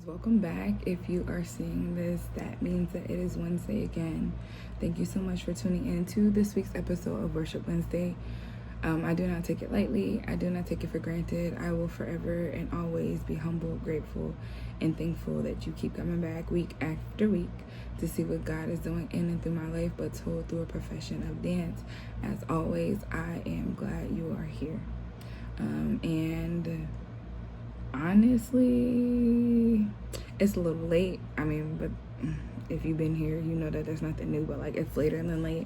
Welcome back. If you are seeing this, that means that it is Wednesday again. Thank you so much for tuning in to this week's episode of Worship Wednesday. I do not take it lightly. I do not take it for granted. I will forever and always be humble, grateful, and thankful that you keep coming back week after week to see what God is doing in and through my life, but told through a profession of dance. As always, I am glad you are here. And honestly, it's a little late. But if you've been here, you know that there's nothing new, but like it's later than late.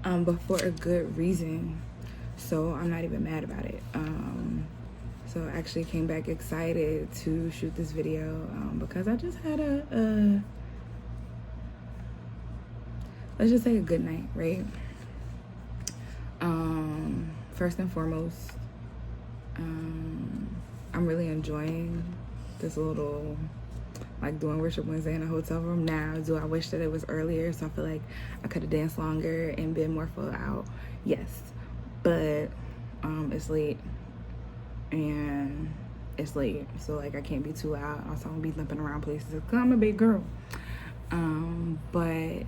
But for a good reason. So I'm not even mad about it. So I actually came back excited to shoot this video because I just had let's just say a good night, right? First and foremost, I'm really enjoying this little, like, doing Worship Wednesday in a hotel room now. Do I wish that it was earlier so I feel like I could have danced longer and been more full out? Yes. But it's late, and it's late, so like I can't be too loud. Also, I'm gonna be limping around places because I'm a big girl. But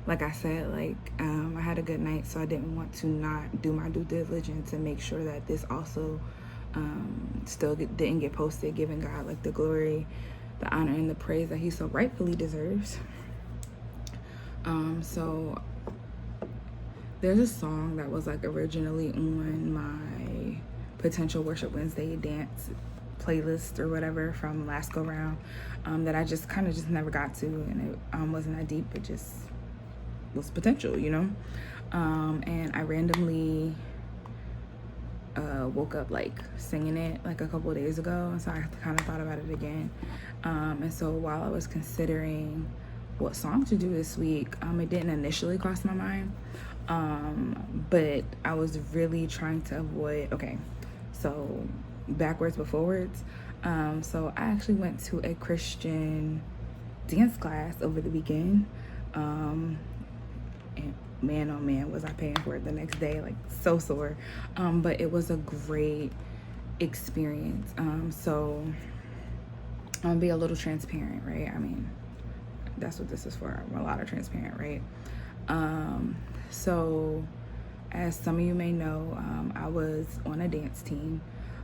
like I said, I had a good night, so I didn't want to not do my due diligence and make sure that this also still didn't get posted, giving God like the glory, the honor, and the praise that he so rightfully deserves. So there's a song that was like originally on my potential Worship Wednesday dance playlist or whatever from last go round that I just never got to, and it wasn't that deep. It just was potential, and I randomly woke up like singing it like a couple of days ago, and so I kind of thought about it again, and so while I was considering what song to do this week, it didn't initially cross my mind, but I was really trying to avoid, so backwards but forwards. So I actually went to a Christian dance class over the weekend, and man, oh man, was I paying for it the next day, like so sore. But it was a great experience. So I'm gonna be a little transparent, right? That's what this is for. I'm a lot of transparent, right? So as some of you may know, I was on a dance team,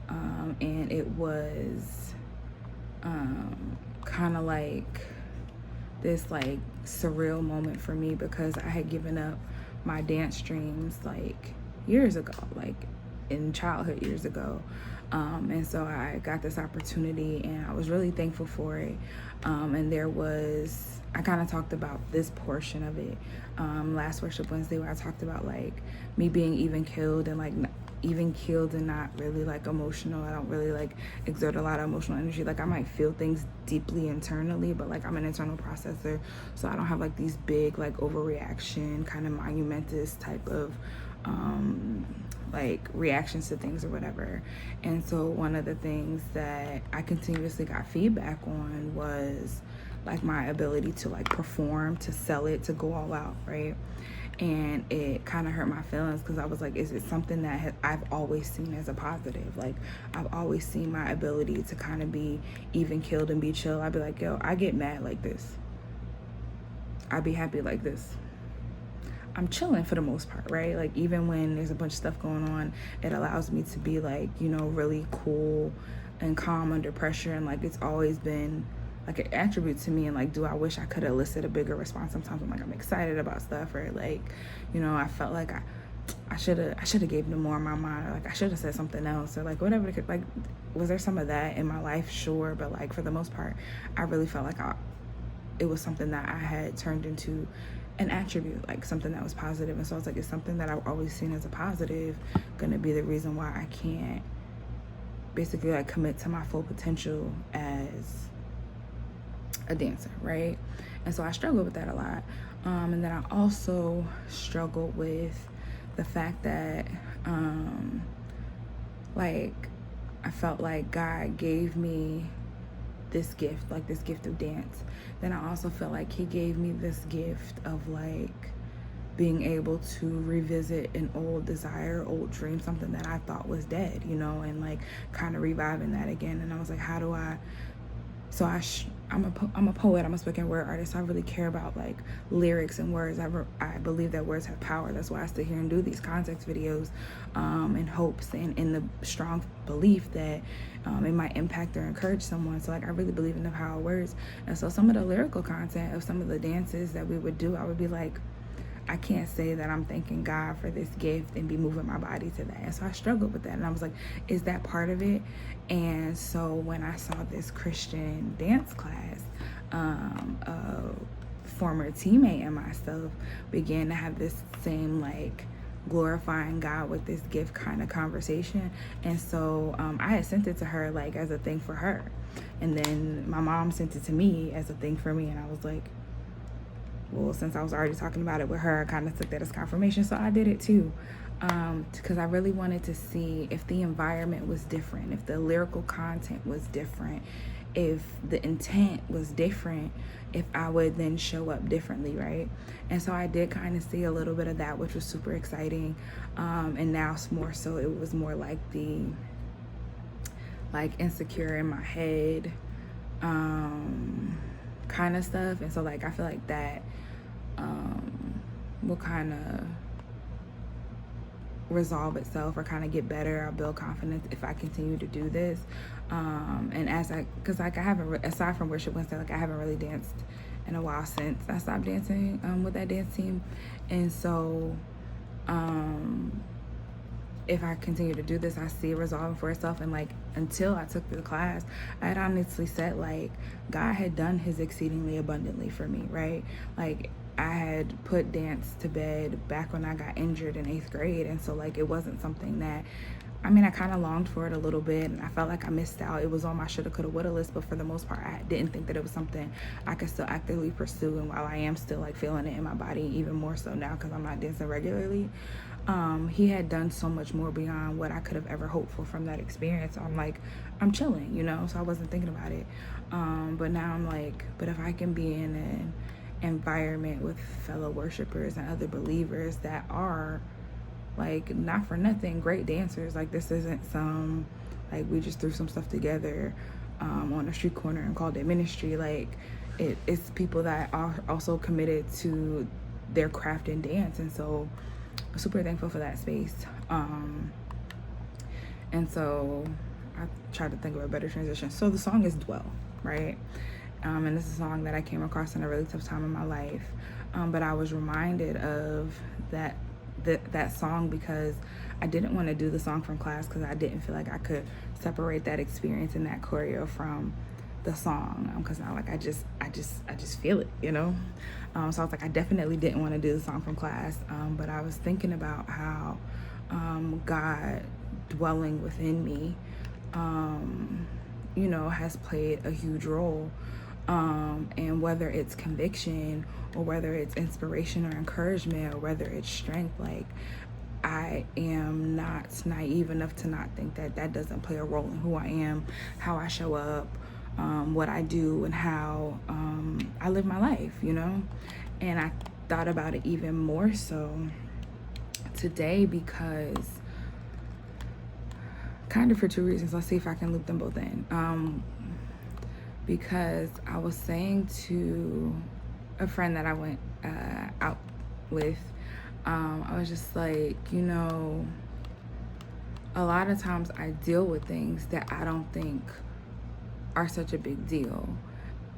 and it was kind of like this like surreal moment for me because I had given up my dance dreams like years ago, like in childhood years ago, and so I got this opportunity and I was really thankful for it. And I kind of talked about this portion of it last Worship Wednesday, where I talked about like me being even keeled and not really like emotional. I don't really like exert a lot of emotional energy. Like I might feel things deeply internally, but like I'm an internal processor, so I don't have like these big like overreaction kind of monumentous type of like reactions to things or whatever. And so one of the things that I continuously got feedback on was like my ability to like perform, to sell it, to go all out, right? And it kind of hurt my feelings because I was like, is it something that I've always seen as a positive? Like I've always seen my ability to kind of be even keeled and be chill. I'd be like, yo, I get mad like this, I'd be happy like this. I'm chilling for the most part, right? Like even when there's a bunch of stuff going on, it allows me to be like, really cool and calm under pressure. And like it's always been like an attribute to me. And like, do I wish I could elicit a bigger response? Sometimes I'm excited about stuff, or like, I felt like I should have gave them more in my mind, or like I should have said something else, or like whatever. Like, was there some of that in my life? Sure, but like for the most part, I really felt like it was something that I had turned into an attribute, like something that was positive. And so I was like, it's something that I've always seen as a positive gonna be the reason why I can't basically like commit to my full potential as a dancer, right? And so I struggled with that a lot. And then I also struggled with the fact that like I felt like God gave me this gift of dance. Then I also felt like he gave me this gift of like being able to revisit an old desire, old dream, something that I thought was dead, and like kind of reviving that again. And I was like, how do I So I'm a poet, I'm a spoken word artist, so I really care about like lyrics and words. I believe that words have power. That's why I sit here and do these context videos in hopes and in the strong belief that it might impact or encourage someone. So like I really believe in the power of words. And so some of the lyrical content of some of the dances that we would do, I would be like, I can't say that I'm thanking God for this gift and be moving my body to that. And so I struggled with that. And I was like, is that part of it? And so when I saw this Christian dance class, a former teammate and myself began to have this same like glorifying God with this gift kind of conversation. And so I had sent it to her like as a thing for her. And then my mom sent it to me as a thing for me. And I was like, well, since I was already talking about it with her, I kind of took that as confirmation. So I did it too, because I really wanted to see if the environment was different, if the lyrical content was different, if the intent was different, if I would then show up differently, right? And so I did kind of see a little bit of that, which was super exciting. And now it's more so, it was more like the insecure in my head kind of stuff. And so like I feel like that will kind of resolve itself or kind of get better. I'll build confidence if I continue to do this. And because like I haven't, aside from Worship Wednesday, like I haven't really danced in a while since I stopped dancing with that dance team. And so if I continue to do this, I see it resolving for itself. And like until I took the class, I had honestly said like God had done his exceedingly abundantly for me, right? Like I had put dance to bed back when I got injured in 8th grade. And so like it wasn't something that, I mean, I kind of longed for it a little bit and I felt like I missed out. It was on my shoulda, coulda, woulda list, but for the most part, I didn't think that it was something I could still actively pursue. And while I am still like feeling it in my body, even more so now because I'm not dancing regularly, he had done so much more beyond what I could have ever hoped for from that experience. So I'm like, I'm chilling, you know, so I wasn't thinking about it. But now I'm like, but if I can be in an environment with fellow worshipers and other believers that are like, not for nothing, great dancers. Like this isn't some, like we just threw some stuff together on a street corner and called it ministry. Like it's people that are also committed to their craft and dance. And so I'm super thankful for that space. And so I tried to think of a better transition. So the song is Dwell, right? And this is a song that I came across in a really tough time in my life. But I was reminded of that song because I didn't want to do the song from class because I didn't feel like I could separate that experience and that choreo from the song. Because now like I just feel it, you know? So I was like, I definitely didn't want to do the song from class. But I was thinking about how God dwelling within me, you know, has played a huge role. And whether it's conviction or whether it's inspiration or encouragement or whether it's strength, like I am not naive enough to not think that that doesn't play a role in who I am, how I show up, what I do, and how I live my life, you know? And I thought about it even more so today because kind of for two reasons. Let's see if I can loop them both in. Because I was saying to a friend that I went out with, I was just like, you know, a lot of times I deal with things that I don't think are such a big deal.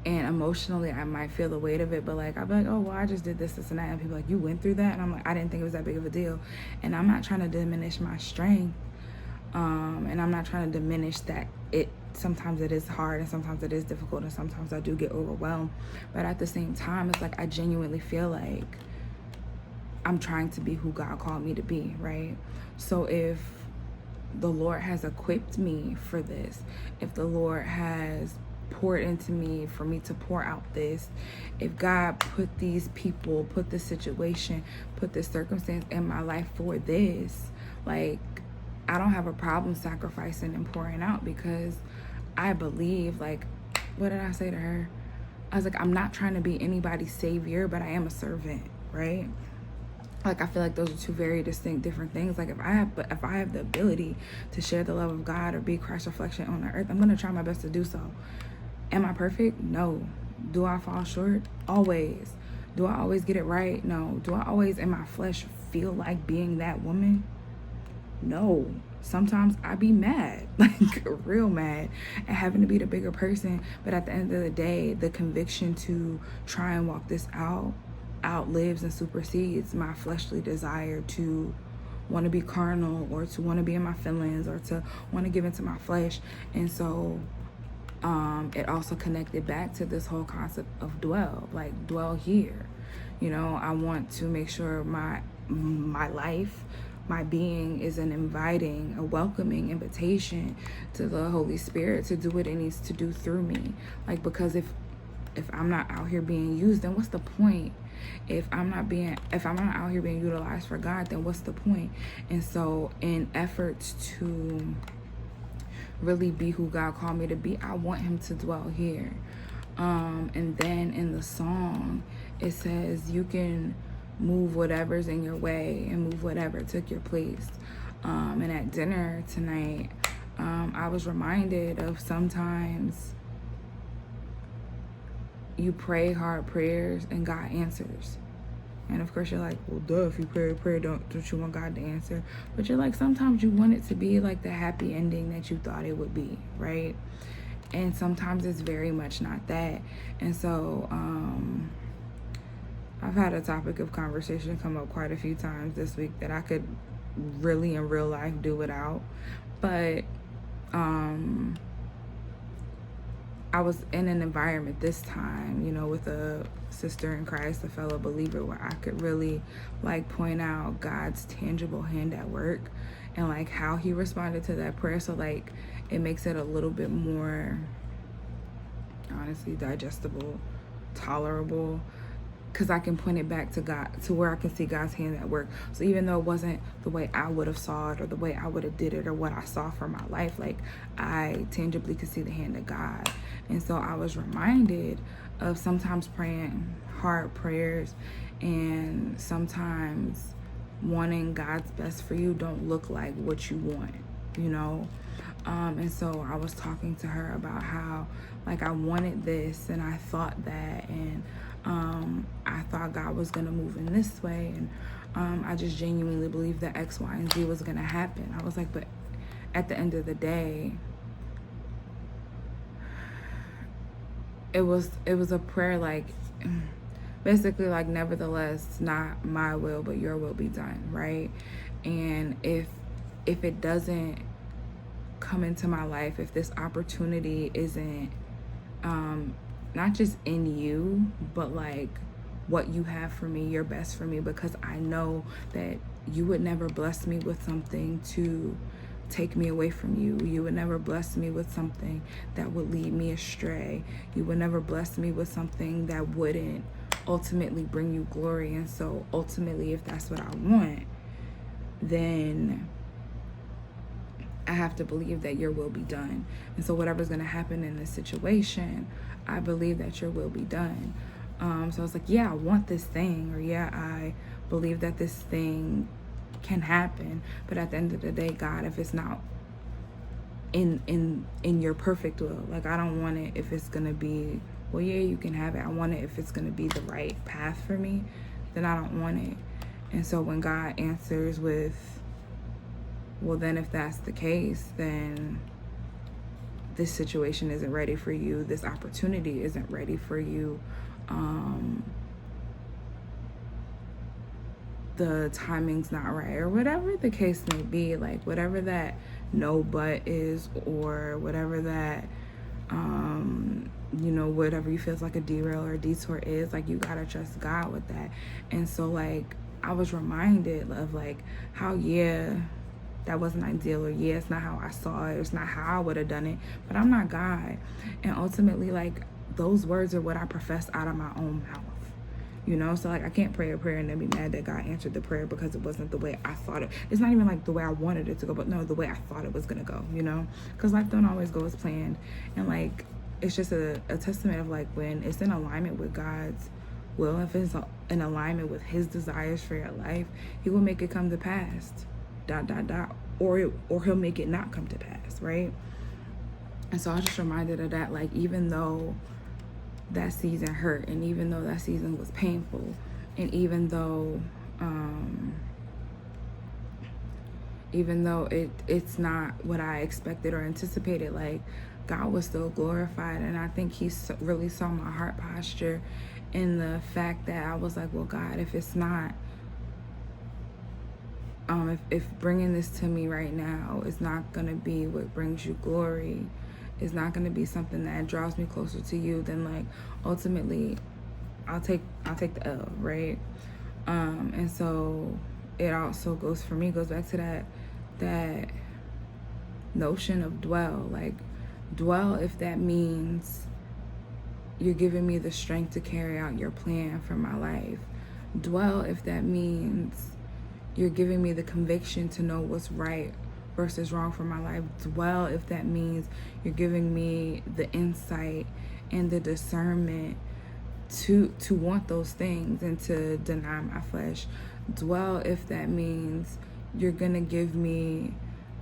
And emotionally, I might feel the weight of it, but like, I'll be like, oh, well, I just did this and that. And people are like, you went through that? And I'm like, I didn't think it was that big of a deal. And I'm not trying to diminish my strength. And I'm not trying to diminish that sometimes it is hard and sometimes it is difficult and sometimes I do get overwhelmed. But at the same time, it's like I genuinely feel like I'm trying to be who God called me to be, right? So if the Lord has equipped me for this, if the Lord has poured into me for me to pour out this, if God put these people, put this situation, put this circumstance in my life for this, like I don't have a problem sacrificing and pouring out because I believe, like, what did I say to her? I was like, I'm not trying to be anybody's savior, but I am a servant, right? Like, I feel like those are two very distinct, different things. Like, if I have the ability to share the love of God or be Christ's reflection on the earth, I'm going to try my best to do so. Am I perfect? No. Do I fall short? Always. Do I always get it right? No. Do I always in my flesh feel like being that woman? No. Sometimes I be mad, like real mad at having to be the bigger person. But at the end of the day, the conviction to try and walk this out outlives and supersedes my fleshly desire to want to be carnal or to want to be in my feelings or to want to give into my flesh. And so it also connected back to this whole concept of dwell, like dwell here. You know, I want to make sure my life, my being is an inviting, a welcoming invitation to the Holy Spirit to do what it needs to do through me. Like, because if I'm not out here being used, then what's the point? If I'm not out here being utilized for God, then what's the point? And so in efforts to really be who God called me to be, I want him to dwell here. And then in the song, it says you can move whatever's in your way and move whatever took your place. And at dinner tonight, I was reminded of sometimes you pray hard prayers and God answers. And of course you're like, well, duh, if you pray a prayer, don't you want God to answer? But you're like, sometimes you want it to be like the happy ending that you thought it would be, right? And sometimes it's very much not that. And so I've had a topic of conversation come up quite a few times this week that I could really in real life do without. But I was in an environment this time, you know, with a sister in Christ, a fellow believer, where I could really like point out God's tangible hand at work and like how he responded to that prayer. So like it makes it a little bit more, honestly, digestible, tolerable, because I can point it back to God, to where I can see God's hand at work. So even though it wasn't the way I would have saw it or the way I would have did it or what I saw for my life, like I tangibly could see the hand of God. And so I was reminded of sometimes praying hard prayers and sometimes wanting God's best for you don't look like what you want, you know? And so I was talking to her about how like I wanted this and I thought that, and I thought God was gonna move in this way, and I just genuinely believed that X, Y, and Z was gonna happen. I was like, but at the end of the day, it was a prayer like basically like, nevertheless, not my will but your will be done, right? And if it doesn't come into my life, if this opportunity isn't not just in you, but like what you have for me, your best for me, because I know that you would never bless me with something to take me away from you. You would never bless me with something that would lead me astray. You would never bless me with something that wouldn't ultimately bring you glory. And so ultimately, if that's what I want, then I have to believe that your will be done. And so whatever's going to happen in this situation, I believe that your will be done. So I was like, yeah, I want this thing, or yeah, I believe that this thing can happen. But at the end of the day, God, if it's not in your perfect will, like I don't want it if it's going to be, well, yeah, you can have it. I want it if it's going to be the right path for me, then I don't want it. And so when God answers with, well, then if that's the case, then this situation isn't ready for you. This opportunity isn't ready for you. The timing's not right, or whatever the case may be, like whatever that no but is, or whatever that, you know, whatever you feel is like a derail or a detour is, like you gotta trust God with that. And so like I was reminded of like how, yeah, that wasn't ideal, or yeah, it's not how I saw it, it's not how I would have done it, but I'm not God. And ultimately, like those words are what I profess out of my own mouth, you know? So like I can't pray a prayer and then be mad that God answered the prayer because it wasn't the way I thought it. It's not even like the way I wanted it to go, but no, the way I thought it was gonna go, you know? Because life don't always go as planned. And like it's just a testament of like when it's in alignment with God's will, if it's in alignment with his desires for your life, he will make it come to pass. ... Or he'll make it not come to pass, right? And so I was just reminded of that, like, even though that season hurt, and even though that season was painful, and even though it's not what I expected or anticipated, like, God was still glorified. And I think he really saw my heart posture in the fact that I was like, well, God, if it's not, if bringing this to me right now is not going to be what brings you glory, is not going to be something that draws me closer to you, then, like, ultimately I'll take the L, right? And so it also goes back to that notion of dwell. Like, dwell if that means you're giving me the strength to carry out your plan for my life. Dwell if that means you're giving me the conviction to know what's right versus wrong for my life. Dwell if that means you're giving me the insight and the discernment to want those things and to deny my flesh. Dwell if that means you're gonna give me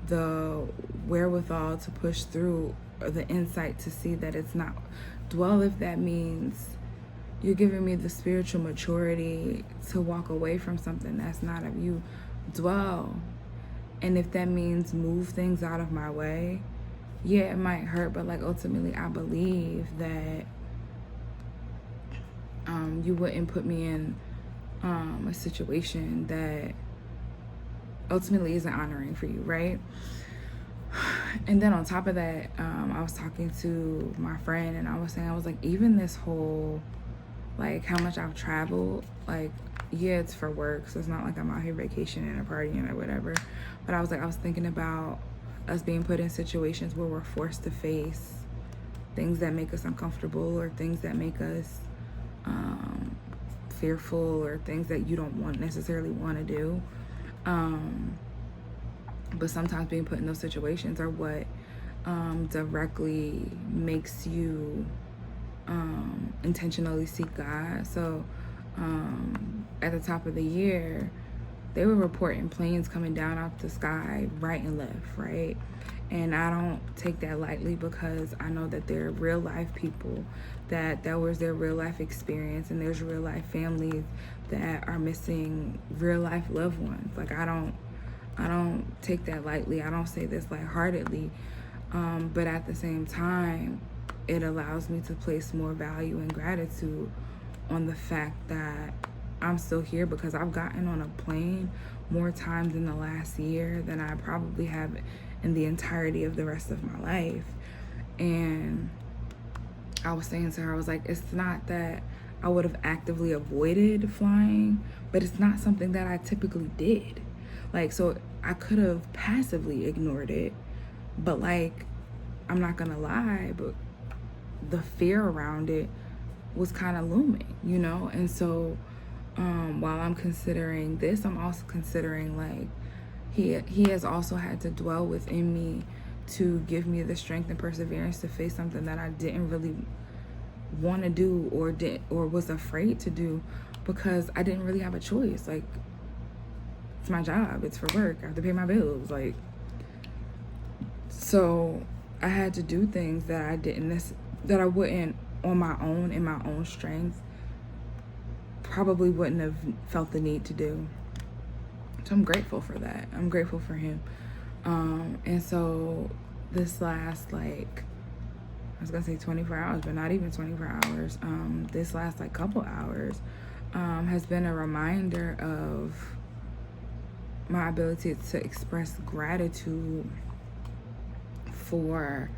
the wherewithal to push through, or the insight to see that it's not. Dwell if that means you're giving me the spiritual maturity to walk away from something that's not of you. Dwell. And if that means move things out of my way, yeah, it might hurt, but, like, ultimately I believe that you wouldn't put me in a situation that ultimately isn't honoring for you, right? And then on top of that, I was talking to my friend, and I was saying, I was like, even this whole, like, how much I've traveled, like, yeah, it's for work, so it's not like I'm out here vacationing or partying or whatever, but I was thinking about us being put in situations where we're forced to face things that make us uncomfortable, or things that make us fearful, or things that you don't necessarily want to do. But sometimes being put in those situations are what directly makes you intentionally seek God. So at the top of the year, they were reporting planes coming down out the sky right and left, right? And I don't take that lightly, because I know that they're real life people, that was their real life experience, and there's real life families that are missing real life loved ones. Like, I don't take that lightly. I don't say this lightheartedly, but at the same time, it allows me to place more value and gratitude on the fact that I'm still here, because I've gotten on a plane more times in the last year than I probably have in the entirety of the rest of my life. And I was saying to her, I was like, it's not that I would have actively avoided flying, but it's not something that I typically did. Like, so I could have passively ignored it, but, like, I'm not gonna lie, but the fear around it was kind of looming, you know? And so while I'm considering this, I'm also considering, like, he has also had to dwell within me to give me the strength and perseverance to face something that I didn't really want to do, or was afraid to do, because I didn't really have a choice. Like, it's my job, it's for work, I have to pay my bills, like, so I had to do things that I wouldn't on my own, in my own strength, probably wouldn't have felt the need to do. So I'm grateful for that. I'm grateful for him. And so this last, like, I was gonna say 24 hours, but not even 24 hours. This last, like, couple hours has been a reminder of my ability to express gratitude for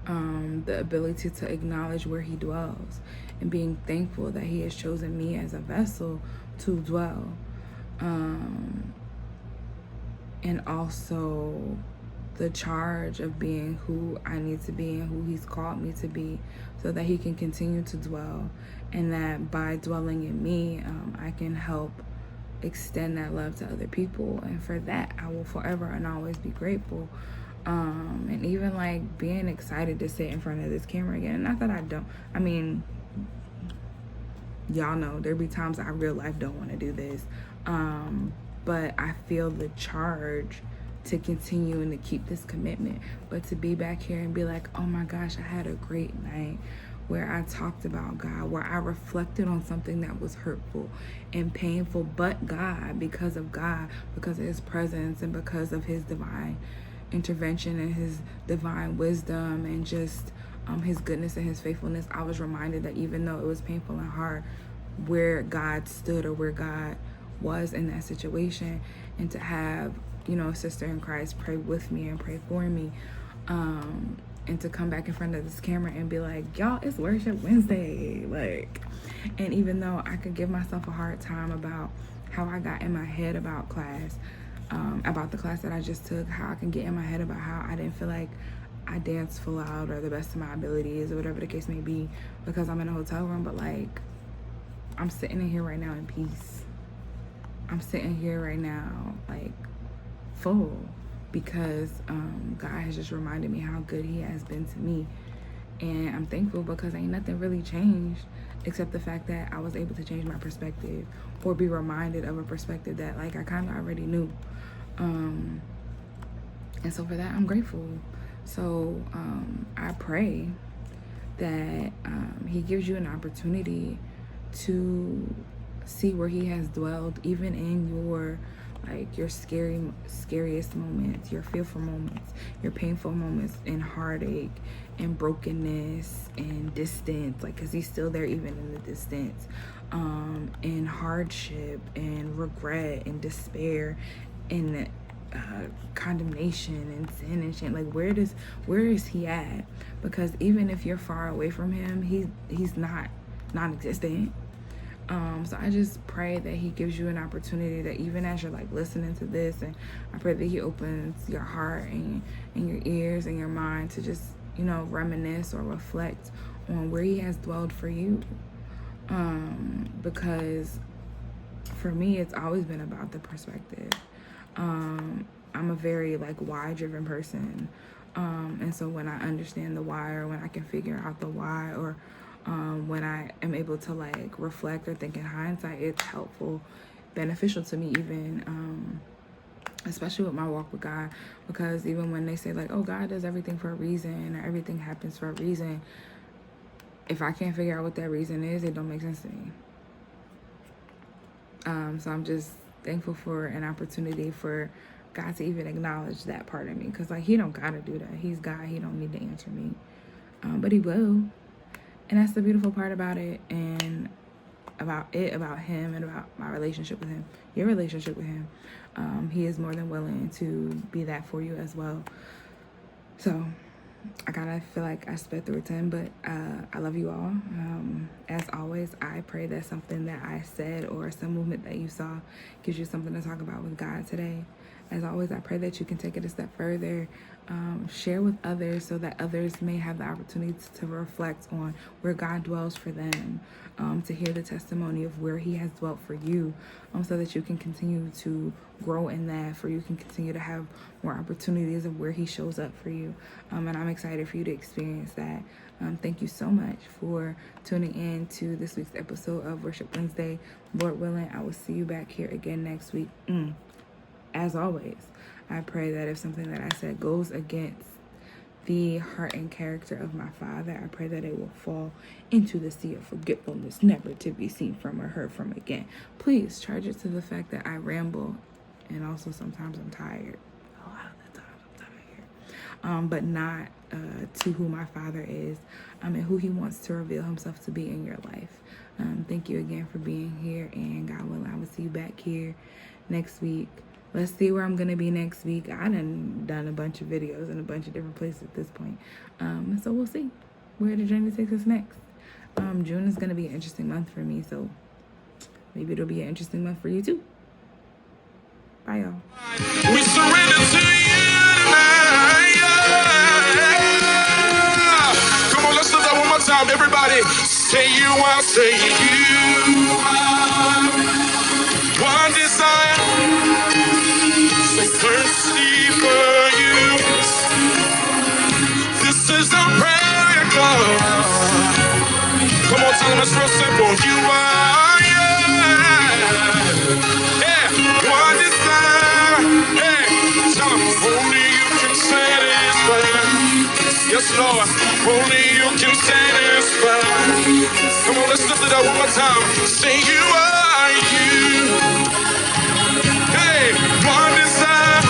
the ability to acknowledge where he dwells, and being thankful that he has chosen me as a vessel to dwell. And also the charge of being who I need to be and who he's called me to be, so that he can continue to dwell, and that by dwelling in me, I can help extend that love to other people. And for that, I will forever and always be grateful. And even, like, being excited to sit in front of this camera again. Not that I mean, y'all know there be times I real life don't want to do this, but I feel the charge to continue and to keep this commitment. But to be back here and be like, oh my gosh, I had a great night where I talked about God, where I reflected on something that was hurtful and painful, but God, because of God, because of his presence and because of his divine intervention and his divine wisdom and just his goodness and his faithfulness, I was reminded that even though it was painful and hard, where God stood or where God was in that situation, and to have, you know, a sister in Christ pray with me and pray for me, and to come back in front of this camera and be like, y'all, it's Worship Wednesday, like, and even though I could give myself a hard time about how I got in my head about class, about the class that I just took, how I can get in my head about how I didn't feel like I danced full out or the best of my abilities or whatever the case may be because I'm in a hotel room, but like, I'm sitting in here right now in peace. I'm sitting here right now like full because God has just reminded me how good he has been to me. And I'm thankful because ain't nothing really changed except the fact that I was able to change my perspective or be reminded of a perspective that like I kind of already knew. And so for that, I'm grateful. So I pray that he gives you an opportunity to see where he has dwelled, even in your scariest moments, your fearful moments, your painful moments, and heartache and brokenness and distance, like, because he's still there even in the distance, and hardship and regret and despair and condemnation and sin and shame. Like, where is he at? Because even if you're far away from him, he's not non-existent. So I just pray that he gives you an opportunity that even as you're like listening to this, and I pray that he opens your heart and your ears and your mind to just, you know, reminisce or reflect on where he has dwelled for you. Because for me, it's always been about the perspective. I'm a very like why driven person. And so when I understand the why, or when I can figure out the why, or when I am able to like reflect or think in hindsight, it's helpful, beneficial to me even, especially with my walk with God, because even when they say like, oh, God does everything for a reason, or everything happens for a reason, if I can't figure out what that reason is, it don't make sense to me. So I'm just thankful for an opportunity for God to even acknowledge that part of me, because like he don't gotta do that. He's God. He don't need to answer me, but he will. And that's the beautiful part about it, and about him, and about my relationship with him, your relationship with him. He is more than willing to be that for you as well. So I kind of feel like I sped through a 10, but I love you all. As always, I pray that something that I said or some movement that you saw gives you something to talk about with God today. As always, I pray that you can take it a step further, share with others so that others may have the opportunity to reflect on where God dwells for them, to hear the testimony of where he has dwelt for you, so that you can continue to grow in that, for you can continue to have more opportunities of where he shows up for you. And I'm excited for you to experience that. Thank you so much for tuning in to this week's episode of Worship Wednesday. Lord willing, I will see you back here again next week. As always, I pray that if something that I said goes against the heart and character of my Father, I pray that it will fall into the sea of forgetfulness, never to be seen from or heard from again. Please charge it to the fact that I ramble, and also sometimes I'm tired. A lot of the times I'm tired. But not to who my Father is, and who he wants to reveal himself to be in your life. Thank you again for being here, and God willing, I will see you back here next week. Let's see where I'm going to be next week. I done a bunch of videos in a bunch of different places at this point. So we'll see where the journey takes us next. June is going to be an interesting month for me, so maybe it'll be an interesting month for you too. Bye, y'all. We surrender to you tonight. Come on, let's do that one more time. Everybody, say you are, say you are. One desire. Thirsty for you. This is a prayer, God. Come on, tell them it's real simple. You are, yeah. Yeah. One desire. Hey, tell them. Lord. Only you can satisfy. Come on, let's lift it up one more time. Say you are you. Hey, one desire.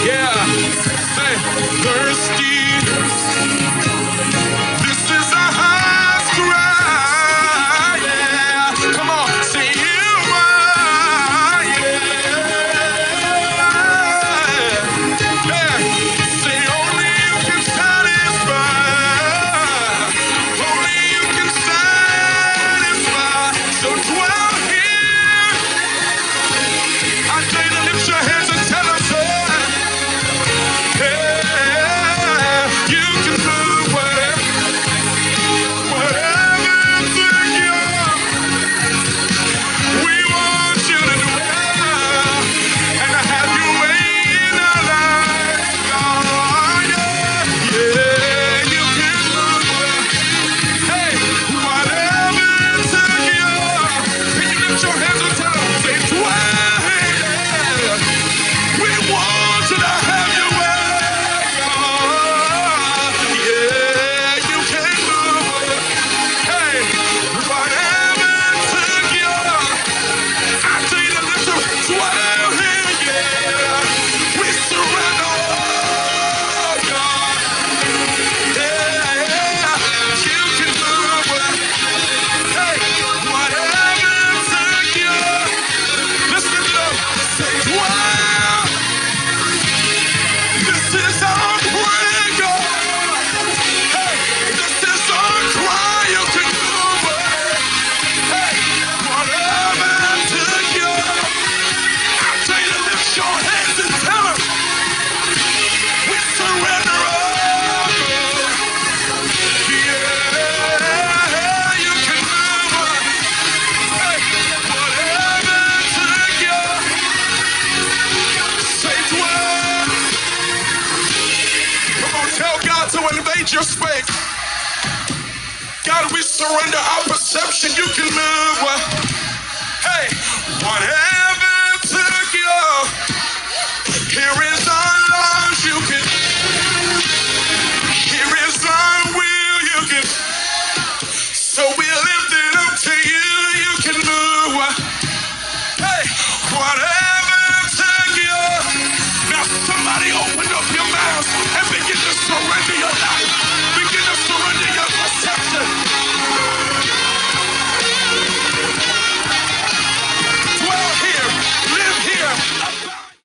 Yeah. Say thirsty. This is our heart's cry. Yeah. Come on, say you are. Yeah. Yeah. Say only you can satisfy. Only you can satisfy. So dwell here. I dare you to lift your hands and tell us, yeah, you can move whatever took you. We want you to dwell and to have your way in our lives, God. Yeah, you can move. Hey, whatever took you. Can you lift your hands and tell them, say, dwell here. We want you to have your way. Yeah, you can move. Hey, whatever took you. I tell you to lift your dwell here. Yeah, we surrender all, God. Yeah, you can move. Hey, whatever took you. Let's lift it up. Say, dwell. This is our prayer, God. Hey, this is our cry. You can move. Hey, whatever took you. I tell you to lift your hands and tell them we surrender all. Yeah, you can move. Hey, whatever took you. Say dwell. Come on, tell God to invade your space. God, we surrender our perception. You can move. Hey, whatever.